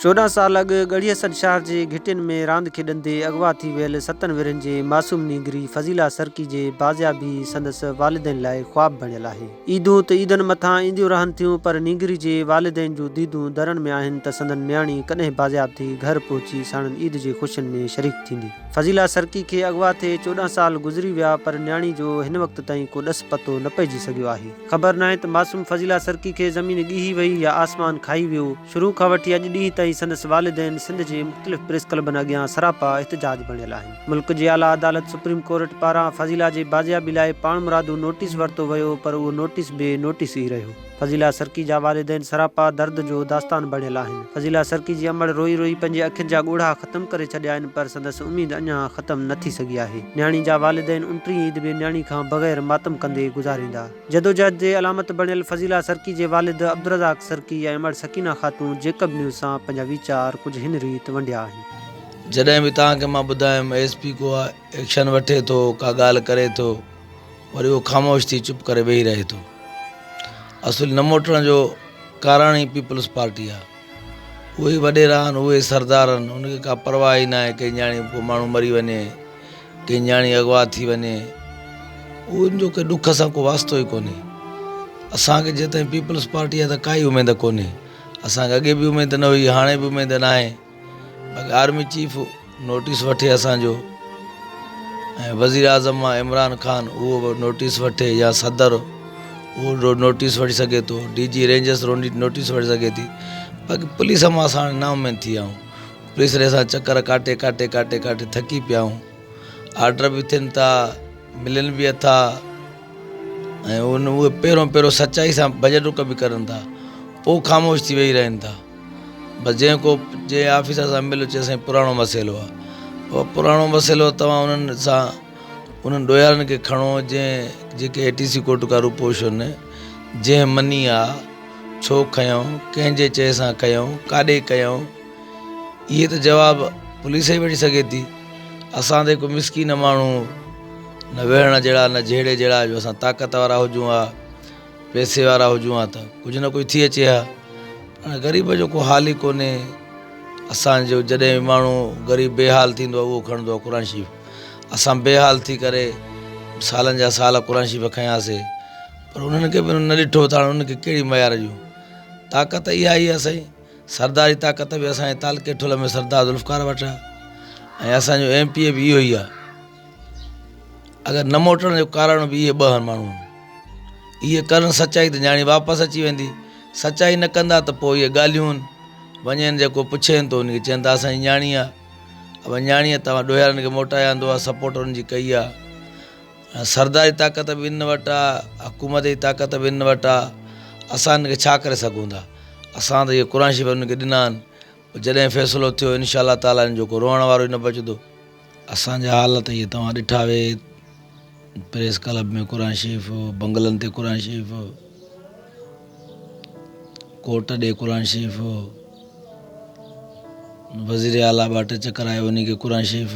14 साल अॻु गढ़ियसन शहर जे घिटियुनि में रांदि खेॾंदे अगवा थी वियल 7 वेरनि जे मासूम नींगरी फज़ीला सरकी जे बाज़ियाबी संदसि वालिदैन लाइ ख़्वाब बणियल आहे। ईदूं त ईदनि मथां ईंदियूं रहनि थियूं, पर नींगरी जे वालिदैन जूं दीदूं दरनि में आहिनि त संदन न्याणी कॾहिं बाज़ियाब थी घर पहुची साणनि ईद जे ख़ुशियुनि में शरीक थींदी। फज़ीला सरकी खे अगवा थिए 14 साल गुज़री विया, पर न्याणी जो हिन वक़्त ताईं को ॾस पतो न पइजी सघियो आहे। ख़बर नाहे त मासूम फज़ीला सरकी खे ज़मीन ॻीही वई या आसमान खाई वियो। शुरू खां वठी अॼु ॾींहं ताईं संदसि वालिदैन सिंध जे मुख़्तलिफ़ प्रेस क्लबनि अॻियां सरापा एहतिजाज बणियल आहिनि। मुल्क जी आला अदालत सुप्रीम कोर्ट पारां फज़ीला जे बाज़ियाबी लाइ पाण मुरादू नोटिस वरितो वियो, पर उहो नोटिस बि नोटिस ई रहियो। फज़ीला सरकी जा वालिदैन सरापा दर्द जो दास्तान बणियल आहिनि। फज़ीला सरकी जी अमड़ रोई रोई पंहिंजे अखियुनि जा ॻोढ़ा ख़तम करे छॾिया आहिनि, पर संदसि उमेद अञा ख़तम न थी सघी आहे। न्याणी जा वालिदैन 29 ईद बि न्याणी खां बग़ैर मातम कंदे गुज़ारींदा। जदोजहद जे अलामत बणियल फज़ीला सरकी जे वालिद अब्दुर्रज़ाक सरकी ऐं अमड़ सकीना ख़ातून जेकब न्यूज़ सां पंहिंजा वीचार कुझु हिन रीत वंडिया आहिनि। जॾहिं बि तव्हांखे मां ॿुधायुमि एसपी को एक्शन वठे थो, का ॻाल्हि करे थो, वरी उहो ख़ामोश थी चुप करे वेही रहे थो। असुल न मोटण जो कारण ई पीपल्स पार्टी आहे। उहे वॾेरा आहिनि, उहे सरदार आहिनि, उनखे का परवाह ई न आहे कंहिं न्याणी को माण्हू मरी वञे, कंहिं न्याणी अगवा थी वञे, उनजो कंहिं ॾुख सां को वास्तो ई कोन्हे। असांखे जेसिताईं पीपल्स पार्टी आहे त काई उमेद कोन्हे। असांखे अॻे बि उमेद न हुई, हाणे बि उमेद न आहे। आर्मी चीफ नोटिस वठे असांजो, ऐं वज़ीर आज़म आहे इमरान ख़ान, उहो नोटिस वठे, या सदर उहो नोटिस वठी सघे थो, DG रेंजर्स नोटिस वठी सघे थी। बाक़ी पुलिस मां असां हाणे नाउमीद थी विया आहियूं। पुलिस रे असां चकर काटे काटे काटे काटे थकी पिया आहियूं। आर्डर बि थियनि था, मिलनि बि अथा, ऐं उहे पहिरों सचाई सां भॼ डुक बि करनि था, पोइ ख़ामोश थी वेही रहनि था। बसि जंहिं ऑफिसर सां मिलो चए असांजो पुराणो मसइलो आहे, उहो पुराणो मसइलो तव्हां उन्हनि सां उन्हनि ॾोयारनि खे खणो जेके ATC कोर्ट का रूपोशन जंहिं मनी आहे, छो खयूं, कंहिंजे चए सां कयूं, काॾे कयूं, इहे त जवाबु पुलिस ई वठी सघे थी। असां त हिकु मिसकीन माण्हू, न वेहण जहिड़ा न जहिड़े जहिड़ा, जो असां ताक़त वारा हुजूं हा, पैसे वारा हुजूं हा, त कुझु न कुझु थी अचे हा। हाणे ग़रीब जो को हाल ई कोन्हे। असांजो जॾहिं माण्हू ग़रीब बेहाल थींदो आहे, उहो खणंदो आहे क़ुर शरीफ़। असां बेहाल थी करे सालनि जा साल क़ुर शरीफ़ खयासीं, पर उन्हनि खे बि न ॾिठो त हाणे उनखे कहिड़ी मयार जूं ताक़त इहा ई आहे। साईं सरदारी ताक़त बि असांजे तालके ठुल में सरदार ज़ुल्फ़कार वटि आहे, ऐं असांजो MPA बि इहो ई आहे। अगरि न मोटण जो कारण बि इहे 2 माण्हू आहिनि। इहे करनि सचाई त न्याणी वापसि अची वेंदी, सचाई न कंदा त पोइ इहे ॻाल्हियूं आहिनि। वञनि जेको पुछेनि थो उनखे चवनि था असांजी न्याणी आहे। अब न्याणीअ तव्हां ॾोयारनि खे मोटाया हूंदो आहे, सपोर्ट उनजी कई आहे। सरदारी ताक़त बि इन वटि आहे, हुकूमत जी ताक़त बि इन वटि आहे। असां इनखे छा करे सघूं था? असां त इहे क़ुर शरीफ़ उनखे ॾिना आहिनि। जॾहिं फ़ैसिलो थियो इनशा अल्लाह ताला जो को रोअण वारो ई न बचंदो। असांजा हालत इहे तव्हां ॾिठा वे, प्रेस क्लब में क़ुर शरीफ़, बंगलनि ते क़ुर शरीफ़, कोर्ट ॾे क़ुर शरीफ़, वज़ीर आला 2 चकर आयो उन खे क़ुर शरीफ़,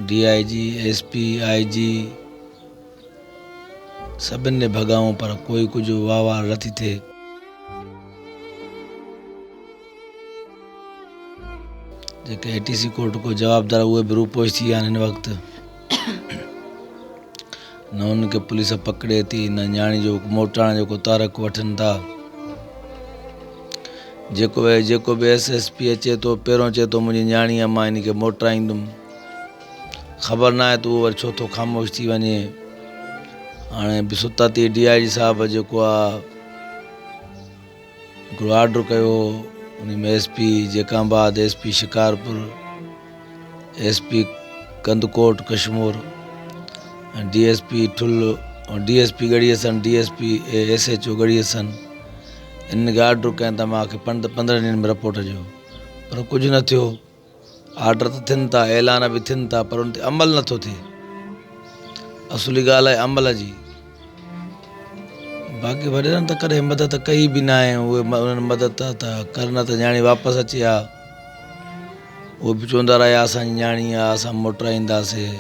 DIG SP IG सभिनि ने भॻाऊं, पर कोई कुझु वाह नथी थिए। जेके ATC कोर्ट को जवाबदार उहे बि रूपोश थी विया आहिनि हिन वक़्तु। न उनखे पुलिस पकड़े थी, न न्याणी जो मोटाइण जो को तारक वठनि था। जेको बि SSP अचे थो, पहिरों चए थो मुंहिंजी न्याणी आहे, मां इनखे मोटाईंदुमि। ख़बर न आहे त उहो वरी छो थो ख़ामोश थी वञे। हाणे बि सुता थी DIG साहब जेको आहे हिकिड़ो आर्डर कयो, उन में SP जेकाबाद, SP Shikarpur, SP Kandhkot Kashmir, DSP ठुल, DSP गढ़ियसन, DSP SHO गढ़ियसन, इनखे आर्डर कनि था मूंखे 15 ॾींहंनि में रिपोर्ट ॾियो, पर कुझु न थियो। आर्डर त थियनि था, ऐलान बि थियनि था, पर उन ते अमल नथो थिए। असुली ॻाल्हि आहे अमल जी। बाक़ी वॾेरनि त कॾहिं मदद कई बि न आहे। उहे उन्हनि मदद त करनि त न्याणी वापसि अचे हा। उहे बि चवंदा रहिया असांजी न्याणी आहे, असां मोटाईंदासीं।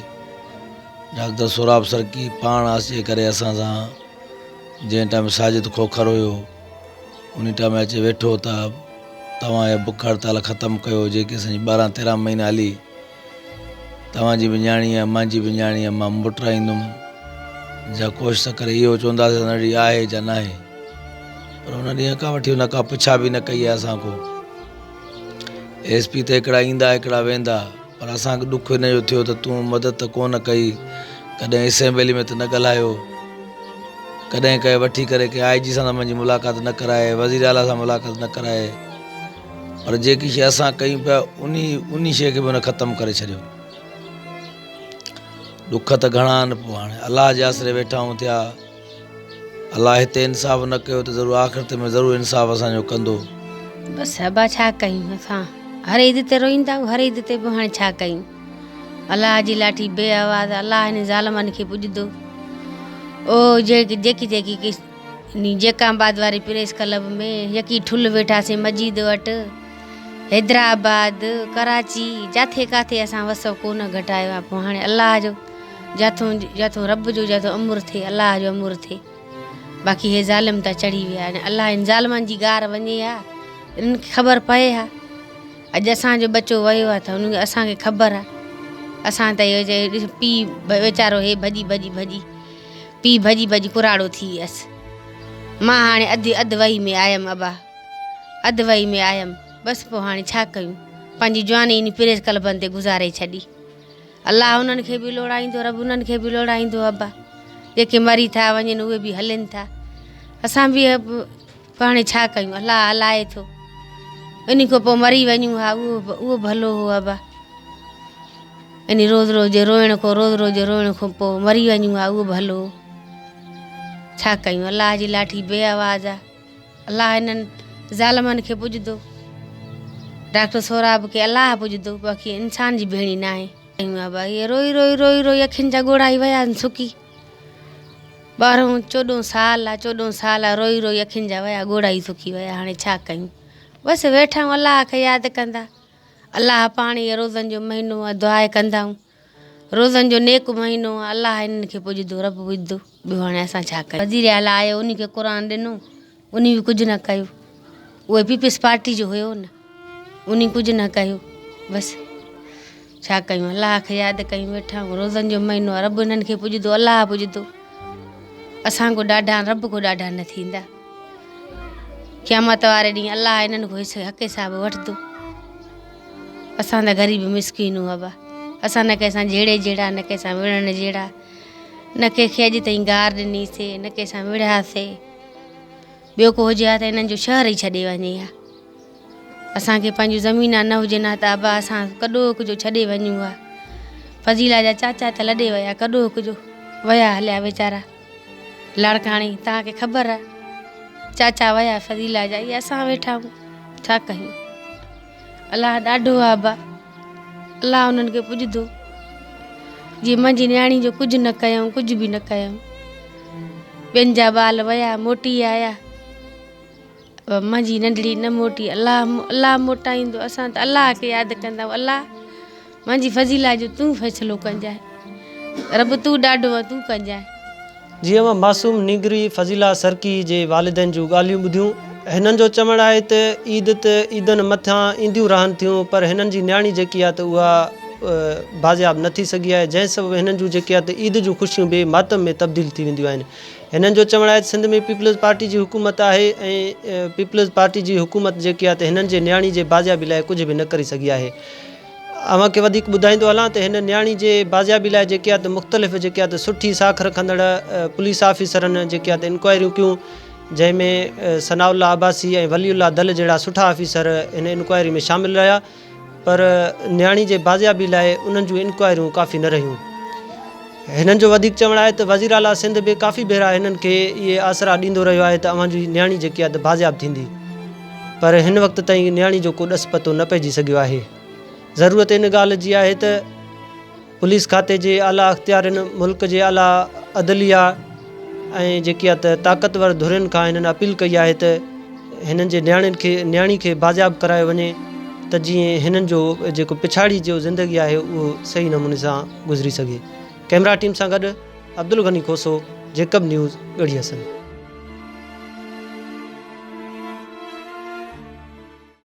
डॉक्टर सोराब सरकी पाण अचे करे असां सां, जंहिं टाइम साजिद खोखर हुयो, उन टाइम अचे वेठो त तव्हां बुख हड़ताल ख़तमु कयो जेके असांजी 12-13 महीना हली। तव्हांजी बि न्याणी आहे, मुंहिंजी बि न्याणी आहे, मां मोटराईंदुमि जा कोशिशि करे इहो चवंदासीं हुन ॾींहुं आहे या न आहे। पर हुन ॾींहं खां वठी हुन खां पुछा बि न कई आहे असांखो। SP त हिकिड़ा ईंदा हिकिड़ा वेंदा, पर असांखे ॾुख हिन जो थियो त तूं मदद त कोन कई, कॾहिं असेंबली में त न ॻाल्हायो, कॾहिं कंहिं वठी करे कंहिं IG सां मुंहिंजी मुलाक़ात न कराए, वज़ीर आला सां मुलाक़ात न कराए, पर जेकी शइ असां कयूं पिया उन शइ खे बि हुन ख़तमु करे छॾियो। ॾुख त घणा आहिनि, पोइ हाणे अलाह जे आसिरे वेठा आहियूं थिया। अलाह हिते इंसाफ़ न कयो त ज़रूरु आख़िरत में ज़रूरु इंसाफ़ असांजो कंदो। बसि अबा छा कयूं, असां हर ईद ते रोईंदा आहियूं, हर ईद ते बि हाणे छा कयूं। अलाह जी लाठी बे आवाज़, अलाह हिन ज़ालमनि खे पुॼंदो। ओ जेकी जेकाबाद वारे प्रेस क्लब में यकी ठुल वेठासीं मस्जिद वटि, हैदराबाद, कराची, जिथे किथे असां वसो कोन घटायो आहे। पोइ हाणे अलाह जो जिथो रब जो जिथो अमुर थिए, अलाह जो अमुर थिए। बाक़ी हे ज़ालिम त चढ़ी विया आहिनि। अलाह हिन ज़ालिमनि जी गार वञे हा, इन्हनि खे ख़बर पए हा। अॼु असांजो बचो वियो आहे त हुनखे असांखे ख़बर आहे। असां त इहो पीउ वीचारो हे भॼी पीउ भॼी कुराड़ो थी वियसि। मां हाणे अधु वही में आयमि, अबा अधु वही में आयमि। बसि पोइ हाणे छा कयूं, पंहिंजी जवानी इन प्रेस क्लबनि ते गुज़ारे छॾी। अलाह उन्हनि खे बि लोड़ाईंदो, रब उन्हनि खे बि लोड़ाईंदो। अबा जेके मरी था वञनि उहे बि हलनि था, असां बि हाणे छा कयूं। अलाह हलाए थो, इन खां पोइ मरी वञूं हा उहो भलो हो। अबा इन रोज़ रोज़ रोइण खां पोइ मरी वञूं हा उहो भलो हो। छा कयूं, अलाह जी लाठी बे आवाज़ आहे। अलाह हिननि ज़ालमनि खे पुॼंदो, डॉक्टर सोराब खे अलाह पुॼंदो, बाक़ी इंसान जी भेणी न आहे। अबा इहे रोई अखियुनि जा ॻोढ़ा ई विया आहिनि सुकी। 12-14 साल आहे, रोई अखियुनि जा विया ॻोढ़ा ई सुकी विया। हाणे छा कयूं, बसि वेठा आहियूं अलाह खे यादि कंदा। अलाह पाणी रोज़नि जो महीनो आहे, दुआ कंदा आहियूं। रोज़नि जो नेक महीनो आहे, अलाह हिननि खे पुॼंदो, रब पुॼंदो। ॿियो हाणे असां छा कयूं। वज़ीर आला आयो, उन खे क़ुर ॾिनो, उन बि कुझु न कयो। उहे पीपल्स पार्टी जो हुयो न, उन कुझु न कयो। बसि छा कयूं, अलाह खे यादि कयूं वेठा आहियूं। रोज़नि जो महीनो आहे, रब हिननि खे पुॼंदो, अलाह पुॼंदो। असांखो ॾाढा, रब को ॾाढा न थींदा। क़यामत वारे ॾींहुं अलाह हिननि को हक़ हिसाब वठंदो। असां त ग़रीब मिसकीन हो। अबा असां न कंहिंसां जहिड़ा, न कंहिंसां विढ़ण जहिड़ा, न कंहिंखे अॼु ताईं गार ॾिनीसीं, न कंहिंसां विढ़ियासीं। ॿियो को हुजे हा त हिननि जो शहर ई छॾे वञे हा। असांखे पंहिंजूं ज़मीन न हुजनि हा त अबा असां कॾो कुझु छॾे वञूं हा। फज़ीला जा चाचा त लॾे विया, कॾो कुझु विया हलिया वीचारा लाड़काणी, तव्हांखे ख़बर आहे। चाचा विया फज़ीला जा, इहे असां वेठा आहियूं, छा कयूं। अलाह ॾाढो आहे अबा, अलाह उन्हनि खे पुॼंदो। जीअं मुंहिंजी न्याणी जो कुझु न कयूं, कुझु बि न कयूं। ॿियनि जा ॿाल विया मोटी आया, मुंहिंजी नंढड़ी न मोटी। अलाह मोटाईंदो। असां त अलाह खे यादि कंदा आहियूं। अलाह मुंहिंजी फज़ीला जो तूं फ़ैसिलो कजांइ, रब तूं ॾाढो आहे, तूं कजांइ। जीअं मां मासूम निगरी फज़ीला सरकी जे वालिदैन जूं ॻाल्हियूं ॿुधियूं। हिननि जो चवणु आहे त ईदनि मथां ईंदियूं रहनि थियूं, पर हिननि जी न्याणी जेकी आहे त उहा बाज़ियाब न थी सघी आहे, जंहिं सबबु हिननि जूं जेके आहे त ईद जूं ख़ुशियूं बि मातम में तब्दील थी वेंदियूं आहिनि। हिननि जो चवणु आहे त सिंध में पीपल्स पार्टी जी हुकूमत आहे ऐं पीपल्स पार्टी जी हुकूमत जेकी आहे त हिननि जे न्याणी जे बाज़ियाबी लाइ कुझु बि न करे सघी आहे। अव्हांखे वधीक ॿुधाईंदो हलां त हिन न्याणी जे बाज़ियाबी लाइ जेके आहे त मुख़्तलिफ़ जेके आहे त सुठी साख रखंदड़ पुलिस ऑफिसरनि जेके आहे त इंक्वायरियूं कयूं, जंहिंमें सनाउल्ला अब्बासी ऐं वलीउल्ला दल जहिड़ा सुठा ऑफिसर हिन इंक्वायरी में शामिलु रहिया, पर न्याणी जे बाज़ियाबी लाइ उन्हनि जूं इंक्वायरियूं काफ़ी न रहियूं। हिननि जो वधीक चवणु आहे त वज़ीर आला सिंध बि काफ़ी भेरा हिननि खे इहे आसरा ॾींदो रहियो आहे त अव्हांजी न्याणी जेकी आहे त बाज़ियाब थींदी, पर हिन वक़्त ताईं न्याणी जो को ॾस पतो न पइजी सघियो आहे। ज़रूरत इन ॻाल्हि जी आहे त पुलिस खाते जे आला अख़्तियारनि, मुल्क जे आला अदलिया ऐं जेकी आहे त ताक़तवर धुरियुनि खां हिननि अपील कई आहे त हिननि जे न्याणी खे बाज़ियाब करायो वञे, त जीअं हिननि जो जेको पिछाड़ी जो ज़िंदगी आहे उहो सही नमूने सां गुज़री सघे। कैमरा टीम सां गॾु अब्दुल गनी खोसो, जेकब न्यूज़, ॻढ़ी हसन।